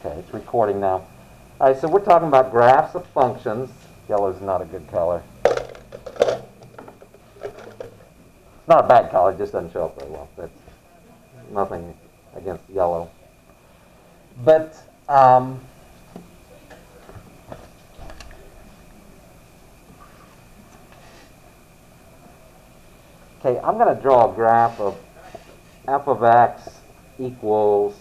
Okay, it's recording now. All right, so we're talking about graphs of functions. Yellow's not a good color. It's not a bad color, it just doesn't show up very well. That's nothing against yellow. But, okay, I'm going to draw a graph of f of x equals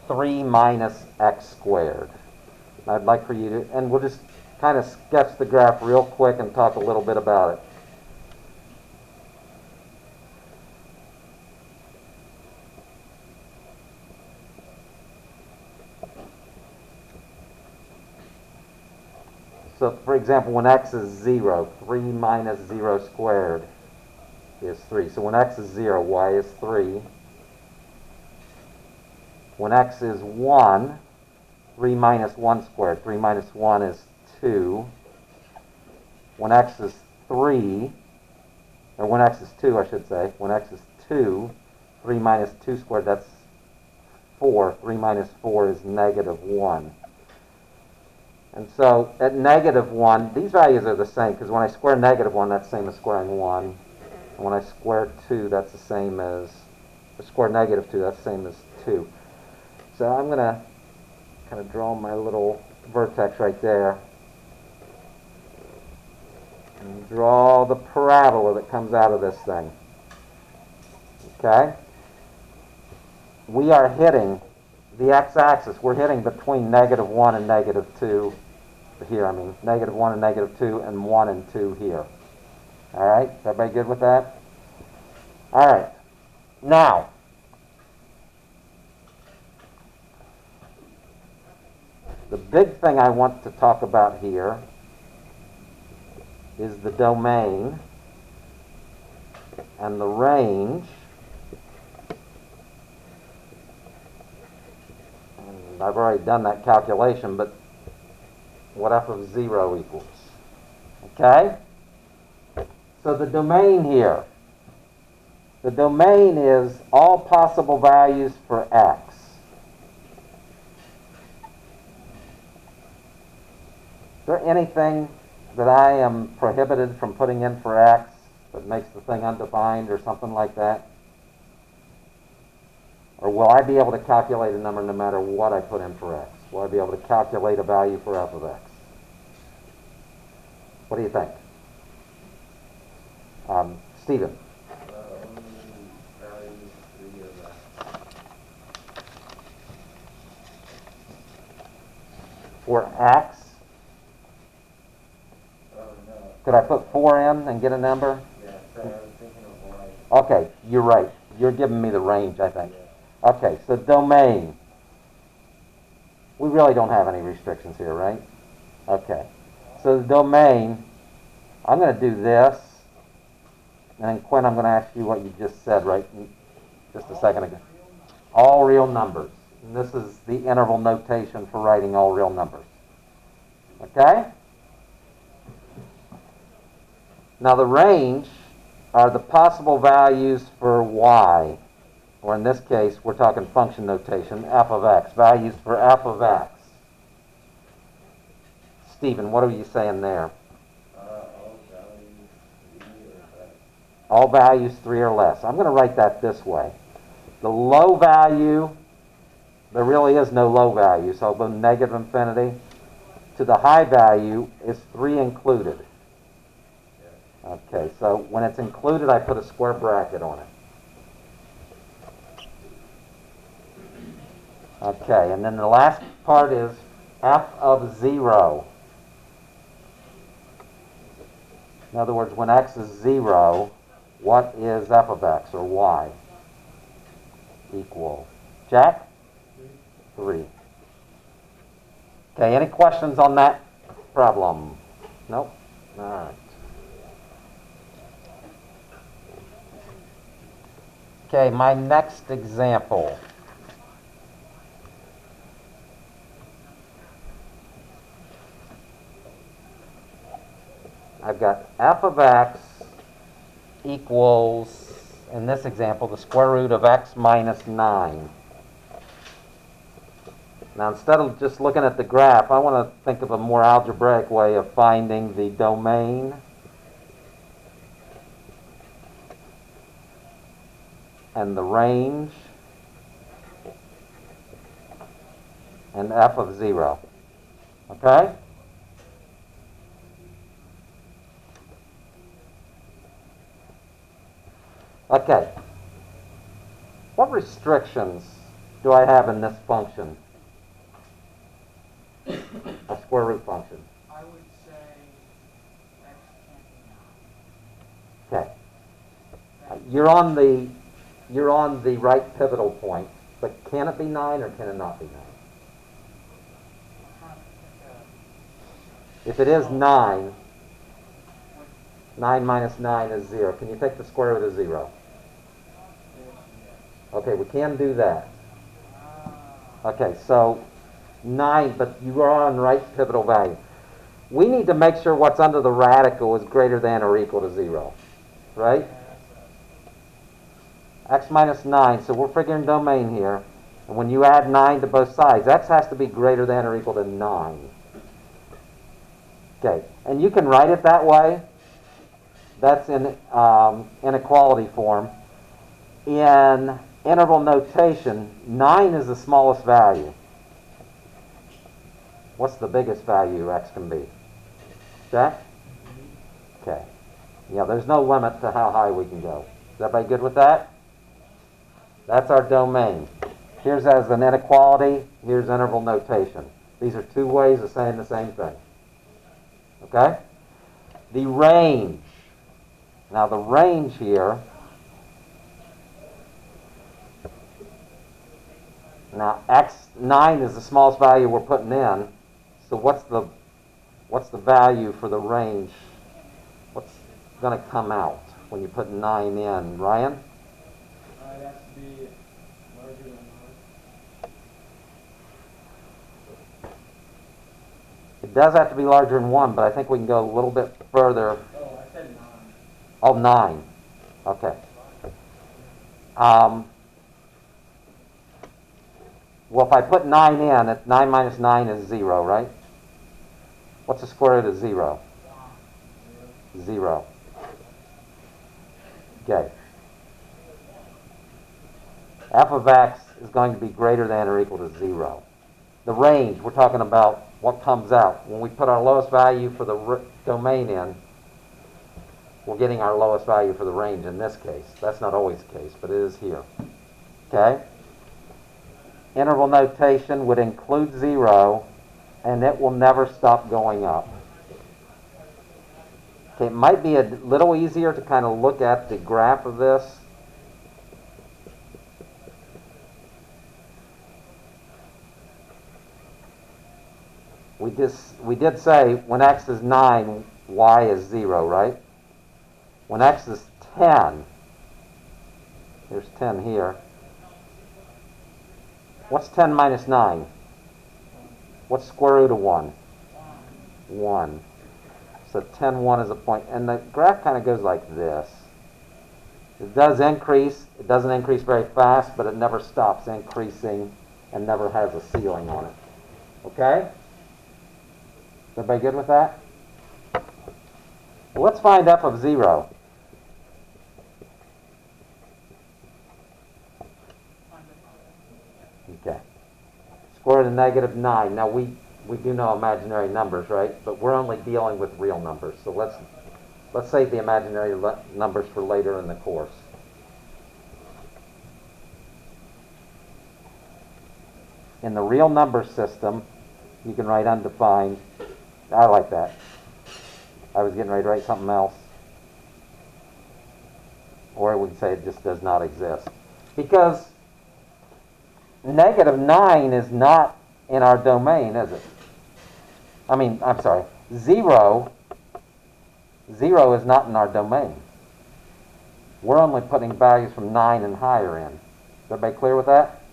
3 minus x squared. I'd like for you to, and we'll just kind of sketch the graph real quick and talk a little bit about it. So, for example, when x is 0, 3 minus 0 squared is 3. So when x is 0, y is 3. When x is 1, 3 minus 1 squared. 3 minus 1 is 2. When x is 3, or when x is 2, I should say. When x is 2, 3 minus 2 squared, that's 4. 3 minus 4 is negative 1. And so at negative 1, these values are the same, because when I square negative 1, that's the same as squaring 1. And when I square 2, that's the same as, square negative 2, that's the same as 2. So I'm going to kind of draw my little vertex right there. And draw the parabola that comes out of this thing. Okay? We are hitting the x-axis. We're hitting between negative 1 and negative 2 here. I mean, negative 1 and negative 2 and 1 and 2 here. All right? Is everybody good with that? All right. Now, the big thing I want to talk about here is the domain and the range. And I've already done that calculation, but what f of 0 equals. Okay? So the domain here. The domain is all possible values for x. Is there anything that I am prohibited from putting in for x that makes the thing undefined or something like that? Or will I be able to calculate a number no matter what I put in for x? Will I be able to calculate a value for f of x? What do you think? Stephen? For x? Could I put 4 in and get a number? Yeah, sorry, I was thinking of y. Okay, you're right. You're giving me the range, I think. Okay, so domain. We really don't have any restrictions here, right? Okay. So the domain, I'm going to do this. And then, Quinn, I'm going to ask you what you just said, right? Just a second ago. All real numbers. And this is the interval notation for writing all real numbers. Okay? Now the range are the possible values for y, or in this case, we're talking function notation, f of x, values for f of x. Stephen, what are you saying there? All values 3 or less. All values 3 or less. I'm going to write that this way. The low value, there really is no low value, so I'll go negative infinity. To the high value is 3 included. Okay, so when it's included, I put a square bracket on it. Okay, and then the last part is f of 0. In other words, when x is 0, what is f of x, or y? Equal. Jack? 3. Okay, any questions on that problem? Nope? All right. Okay, my next example. I've got f of x equals, in this example, the square root of x minus 9. Now, instead of just looking at the graph, I want to think of a more algebraic way of finding the domain and the range and f of 0. Okay? Okay. What restrictions do I have in this function? A square root function. I would say X can't be 9. Okay. You're on the right pivotal point, but can it be 9 or can it not be 9? I'm trying to think of If it is 9, 9 minus 9 is 0. Can you take the square root of 0? Okay, we can do that. Okay, so 9, but you are on right pivotal value. We need to make sure what's under the radical is greater than or equal to 0, right? X minus 9, so we're figuring domain here. And when you add 9 to both sides, x has to be greater than or equal to 9. Okay, and you can write it that way. That's in inequality form. In interval notation, 9 is the smallest value. What's the biggest value x can be? Jack? Okay. Yeah, there's no limit to how high we can go. Is everybody good with that? That's our domain. Here's as an inequality, here's interval notation. These are two ways of saying the same thing. Okay? The range. Now the range here, now x9 is the smallest value we're putting in. So what's the value for the range? What's going to come out when you put 9 in? Ryan? It has to be larger than 9. It does have to be larger than 1, but I think we can go a little bit further. Oh, I said 9. Oh, 9. Okay. Well, if I put 9 in, 9 minus 9 is 0, right? What's the square root of 0? 0. Okay. F of x is going to be greater than or equal to 0. The range, we're talking about what comes out. When we put our lowest value for the domain in, we're getting our lowest value for the range in this case. That's not always the case, but it is here. Okay? Interval notation would include 0, and it will never stop going up. Okay, it might be a little easier to kind of look at the graph of this. We did say when x is 9, y is 0, right? When x is 10, here's 10 here. What's 10 minus 9? What's square root of 1? 1. So 10, 1 is a point. And the graph kind of goes like this. It does increase. It doesn't increase very fast, but it never stops increasing and never has a ceiling on it. Okay? Everybody good with that? Well, let's find f of 0. Okay. Square root of negative 9. Now, we do know imaginary numbers, right? But we're only dealing with real numbers. So let's save the imaginary numbers for later in the course. In the real number system, you can write undefined. I like that. I was getting ready to write something else. Or we can say it just does not exist. Because negative 9 is not in our domain, is it? I'm sorry. 0 is not in our domain. We're only putting values from 9 and higher in. Is everybody clear with that?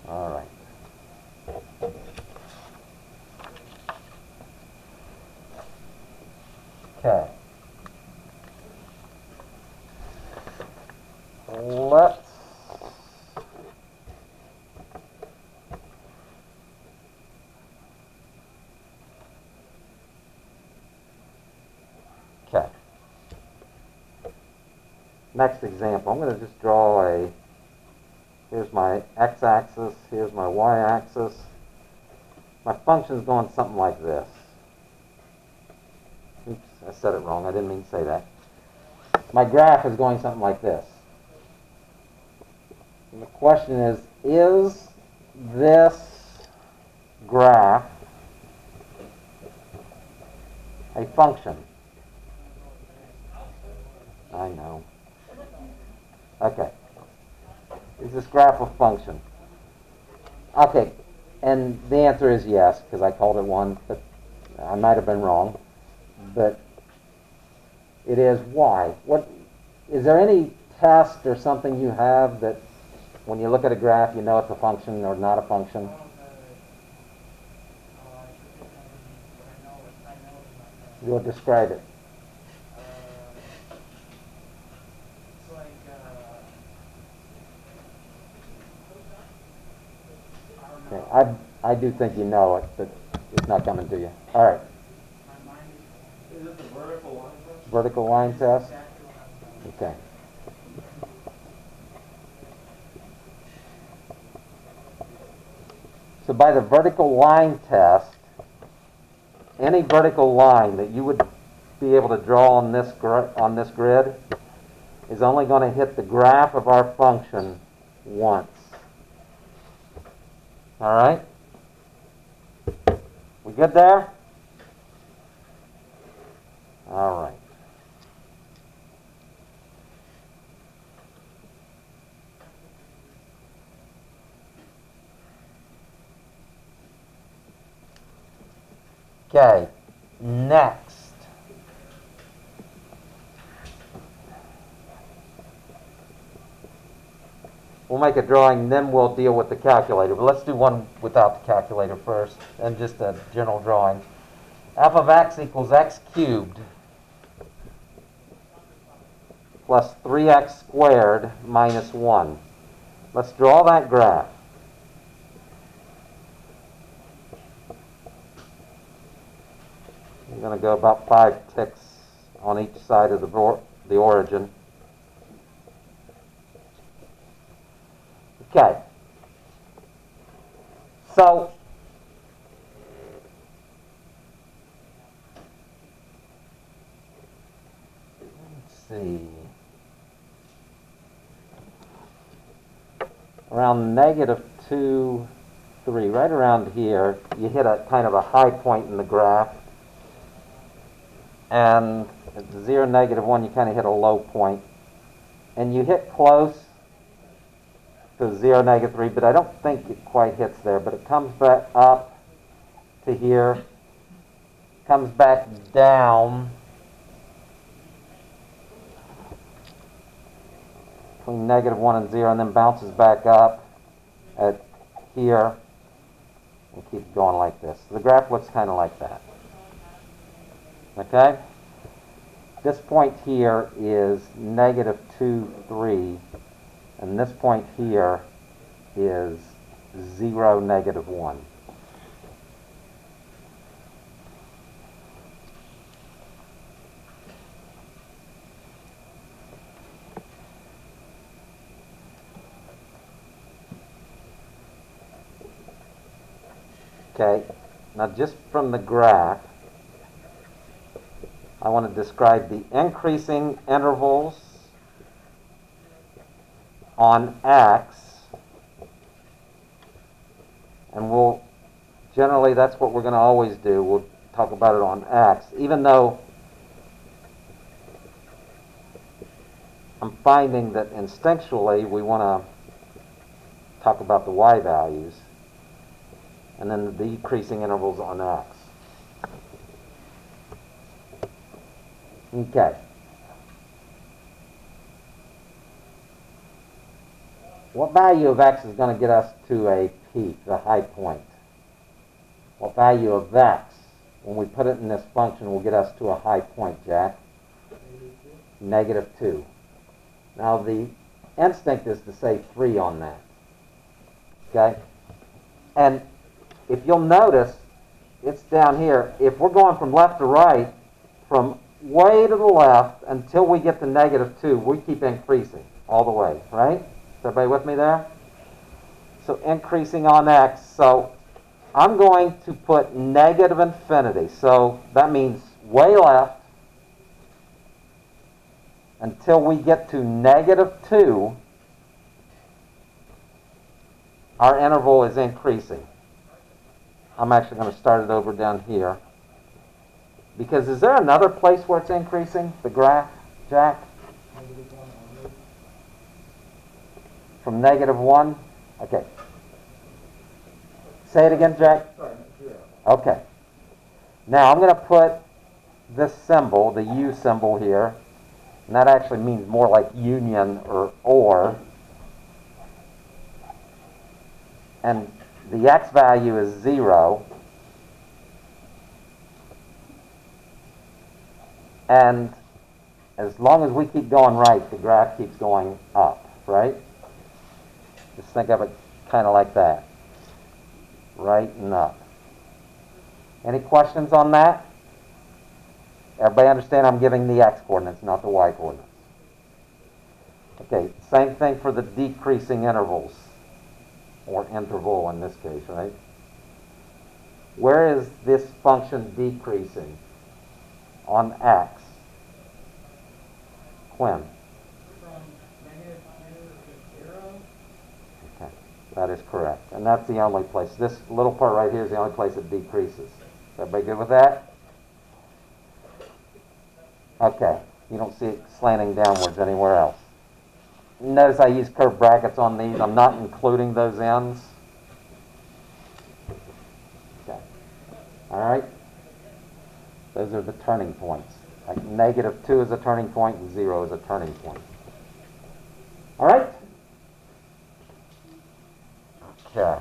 All right. Okay. Let's next example. I'm going to just draw here's my x-axis, here's my y-axis. My function's going something like this. Oops, I said it wrong. I didn't mean to say that. My graph is going something like this. And the question is this graph a function? I know. Okay. Is this graph a function? Okay. And the answer is yes, because I called it one, but I might have been wrong. But it is. Why? What is there any test or something you have that when you look at a graph you know it's a function or not a function? You'll describe it. It's like, I don't Okay. know. I do think you know it, but it's not coming to you. All right. My mind Is it the vertical line test? Vertical line is test. exactly what I'm Okay. So by the vertical line test, any vertical line that you would be able to draw on this grid is only going to hit the graph of our function once. All right? We good there? All right. Okay, next. We'll make a drawing, then we'll deal with the calculator. But let's do one without the calculator first, and just a general drawing. F of x equals x cubed plus 3x squared minus 1. Let's draw that graph. I'm going to go about 5 ticks on each side of the origin. Okay. So, let's see. Around -2, 3, right around here, you hit a kind of a high point in the graph. And at 0, -1, you kind of hit a low point. And you hit close to 0, -3, but I don't think it quite hits there. But it comes back up to here, comes back down between -1 and 0, and then bounces back up at here and keeps going like this. So the graph looks kind of like that. Okay? This point here is -2, 3, and this point here is 0, -1. Okay, now just from the graph, I want to describe the increasing intervals on x, and generally that's what we're going to always do. We'll talk about it on x, even though I'm finding that instinctually we want to talk about the y values, and then the decreasing intervals on x. Okay. What value of x is going to get us to a peak, the high point? What value of x, when we put it in this function, will get us to a high point, Jack? -2. Now the instinct is to say 3 on that. Okay? And if you'll notice, it's down here. If we're going from left to right, from way to the left until we get to -2. We keep increasing all the way, right? Is everybody with me there? So increasing on x. So I'm going to put negative infinity. So that means way left until we get to -2. Our interval is increasing. I'm actually going to start it over down here. Because is there another place where it's increasing, the graph, Jack? From -1? Okay. Say it again, Jack. Okay. Now I'm going to put this symbol, the U symbol here, and that actually means more like union or. And the x value is 0. And as long as we keep going right, the graph keeps going up, right? Just think of it kind of like that. Right and up. Any questions on that? Everybody understand I'm giving the x coordinates, not the y coordinates. Okay, same thing for the decreasing intervals, or interval in this case, right? Where is this function decreasing on x? Quinn? From -2 to 0. Okay, that is correct. And that's the only place. This little part right here is the only place it decreases. Everybody good with that? Okay, you don't see it slanting downwards anywhere else. Notice I use curved brackets on these. I'm not including those ends. Okay. All right? Those are the turning points. Like -2 is a turning point and 0 is a turning point. All right? Okay.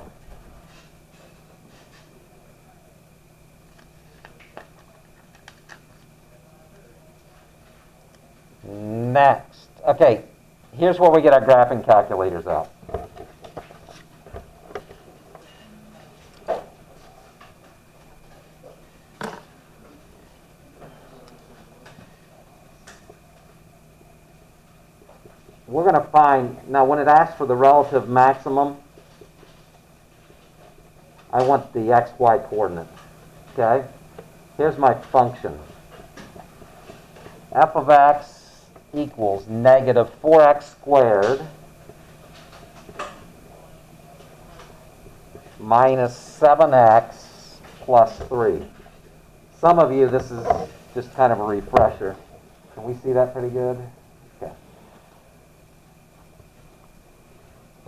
Next. Okay, here's where we get our graphing calculators out. We're going to find, now when it asks for the relative maximum, I want the xy coordinate. Okay? Here's my function. F of x equals -4x squared minus 7x plus 3. Some of you, this is just kind of a refresher. Can we see that pretty good? Okay.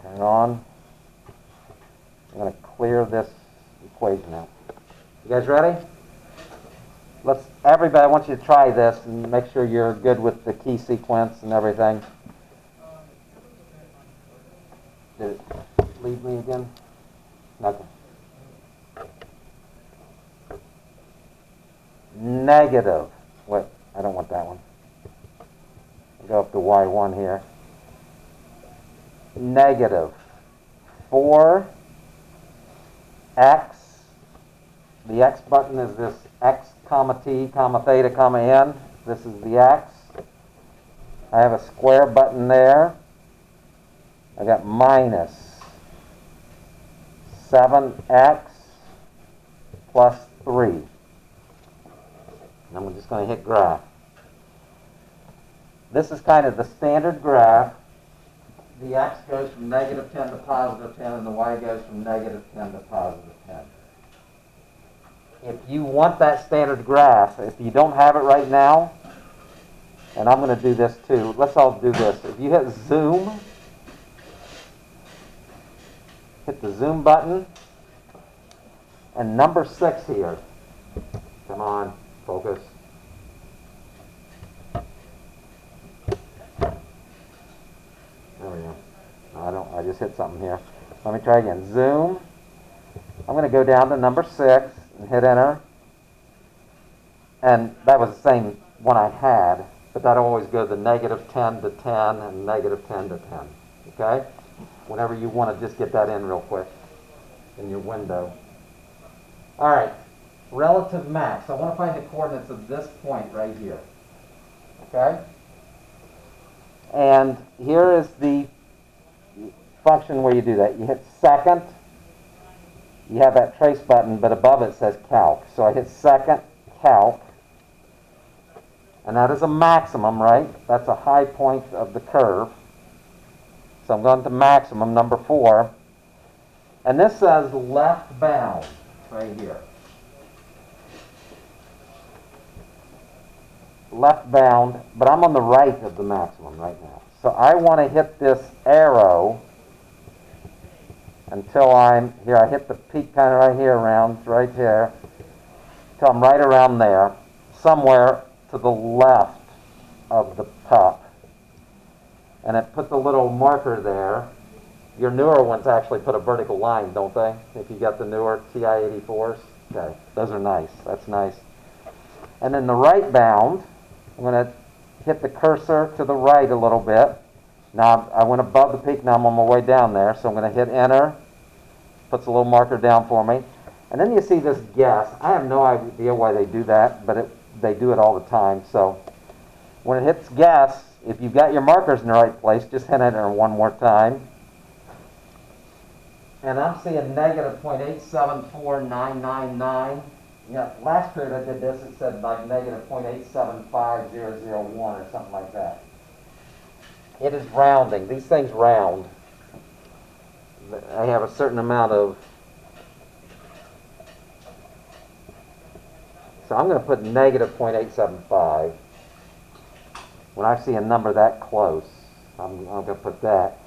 Turn it on. I'm going to clear this equation out. You guys ready? Everybody, I want you to try this and make sure you're good with the key sequence and everything. Did it leave me again? Nothing. Negative. Wait, I don't want that one. I'll go up to y1 here. Negative 4x. The x button is this x, comma t, comma theta, comma n. This is the x. I have a square button there. I got minus 7x plus 3. And I'm just going to hit graph. This is kind of the standard graph. The x goes from -10 to +10, and the y goes from -10 to +10. If you want that standard graph, if you don't have it right now, and I'm going to do this too, let's all do this. If you hit zoom, hit the zoom button, and number 6 here. Come on, focus. There we go. I just hit something here. Let me try again. Zoom. I'm going to go down to number 6 and hit enter. And that was the same one I had, but that'll always go to -10 to 10 and -10 to 10. Okay? Whenever you want to just get that in real quick in your window. All right. Relative max. I want to find the coordinates of this point right here. Okay? And here is the function where you do that. You hit second, you have that trace button, but above it says calc. So I hit second, calc, and that is a maximum, right? That's a high point of the curve. So I'm going to maximum, number 4. And this says left bound, right here. Left bound, but I'm on the right of the maximum right now. So I want to hit this arrow until I'm here. I hit the peak kind of right here around, right here, until I'm right around there, somewhere to the left of the top. And it puts a little marker there. Your newer ones actually put a vertical line, don't they? If you got the newer TI-84s. Okay, those are nice. That's nice. And then the right bound, I'm going to hit the cursor to the right a little bit. Now I went above the peak, now I'm on my way down there, so I'm going to hit enter. Puts a little marker down for me. And then you see this guess. I have no idea why they do that, but they do it all the time. So when it hits guess, if you've got your markers in the right place, just hit enter one more time. And I'm seeing negative 0.874999. Yeah, last period I did this, it said like negative 0.875001 or something like that. It is rounding. These things round. I have a certain amount of... So I'm going to put negative 0.875. When I see a number that close, I'm going to put that.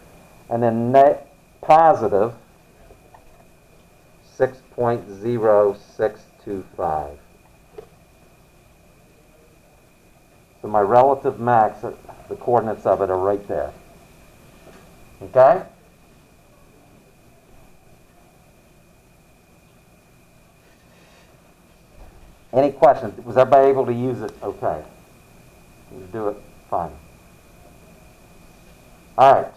And then positive 6.0625. So my relative max, the coordinates of it are right there. Okay? Any questions? Was everybody able to use it? Okay. You do it fine. All right.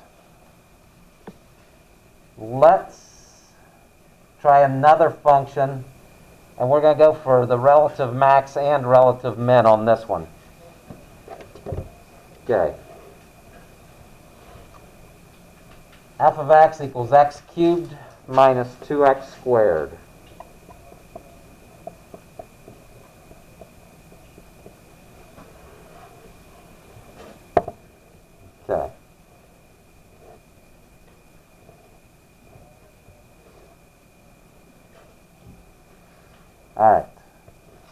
Let's try another function, and we're going to go for the relative max and relative min on this one. Okay. F of x equals x cubed minus 2x squared. Okay. All right.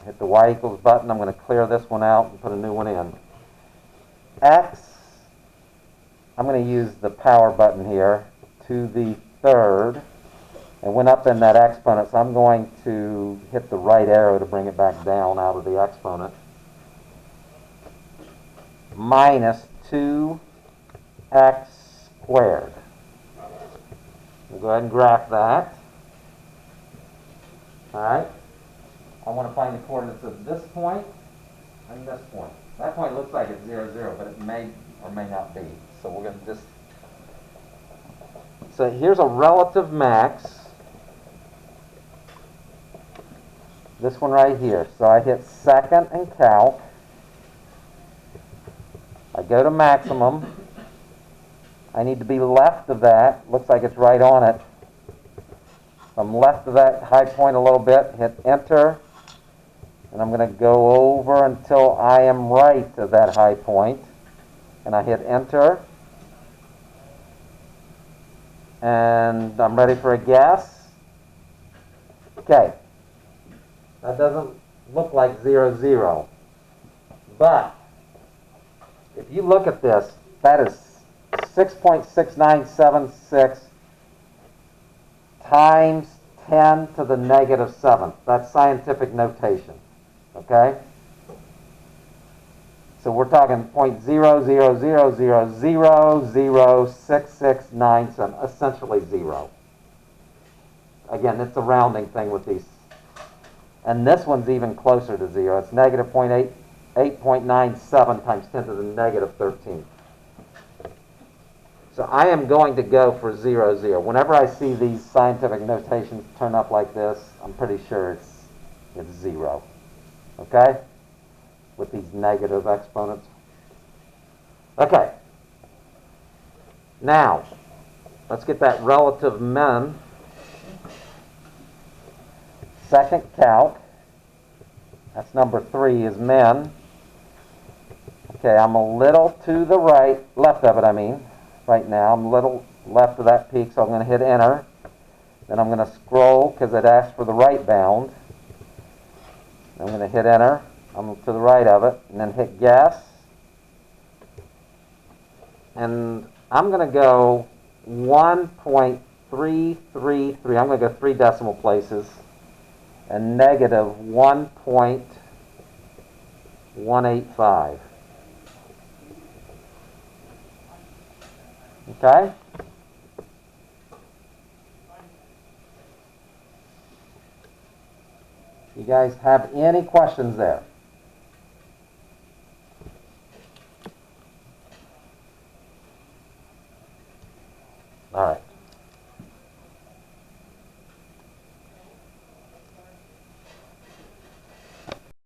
Hit the y equals button. I'm going to clear this one out and put a new one in. X, I'm going to use the power button here, to the third. It went up in that exponent, so I'm going to hit the right arrow to bring it back down out of the exponent. Minus 2x squared. We'll go ahead and graph that. All right. I want to find the coordinates of this point and this point. That point looks like it's 0, 0, but it may or may not be. So we're going to just... So here's a relative max. This one right here. So I hit second and calc. I go to maximum. I need to be left of that. Looks like it's right on it. I'm left of that high point a little bit. Hit enter. And I'm going to go over until I am right of that high point. And I hit enter. And I'm ready for a guess. Okay. That doesn't look like 0, 0. But if you look at this, that is 6.6976 times 10 to the negative 7th. That's scientific notation. Okay? So we're talking 0.000000669, essentially 0. Again, it's a rounding thing with these. And this one's even closer to 0. It's negative 8.97 times 10 to the negative 13th. So I am going to go for 0, 0. Whenever I see these scientific notations turn up like this, I'm pretty sure it's 0. Okay? With these negative exponents. Okay. Now, let's get that relative min. Second calc. That's number 3 is min. Okay, I'm a little to the left of it, I mean. Right now, I'm a little left of that peak, so I'm going to hit enter. Then I'm going to scroll because it asks for the right bound. I'm going to hit enter. I'm to the right of it, and then hit guess. And I'm going to go 1.333. I'm going to go 3 decimal places. And negative 1.185. Okay? You guys have any questions there? All right.